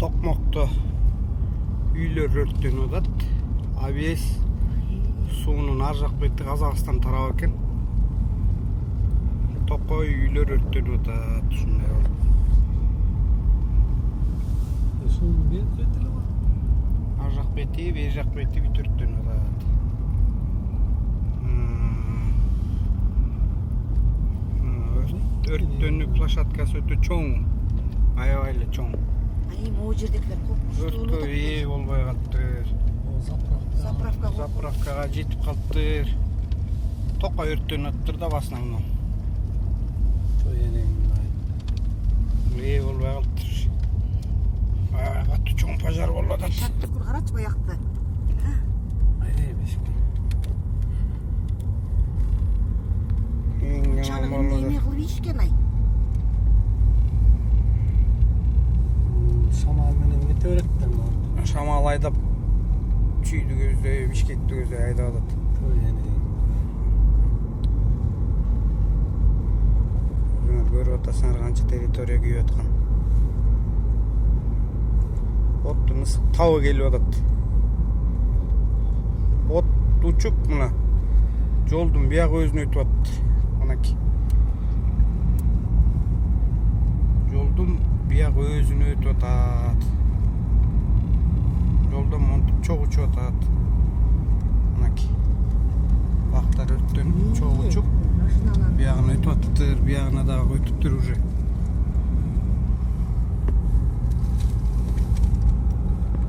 Tokmokto үйлөр өрттөнүп атат. Абиес суунун ар жак бети Казакстан тарабы экен. Токой үйлөр өрттөнүп атат. Ушундай болуп. Суунун бети эле бар. Ар жак бети, бер жак бети бүт өрттөнүп атат. Өрттөнүү площадкасы өтө чоң. Аябай эле чоң. Могу жердегилер Өрткө ээ болбой калыптыр. Заправкага жетип калыптыр. Токой өрттөнүп атыптыр да в основном. Ээ болбой калыптыр. Аябай катуу чоң пожар болуп атат. Шаттыкыр карачы баякты. Айдай бешке. Чалыгын эме кылып ийишкен ай. Шамал менен нете береттен бар. Шамал айдап чүйдү көздөй, Бишкекти көздөй айдап атат. Көрүп атасыңар канча территория күйүп аткан. Оттун ысык табы келип атат. От учуп мына жолдун биягы өзүнө өтүп атат. Мынакей. Жолдун биягы өзүнө өтүп атат. Жолдон монтип чоң учуп атат. Мынакей. Бактар өрттөнүп чоң учуп биягына өтүп атыптыр, биягына дагы өтүптүр уже.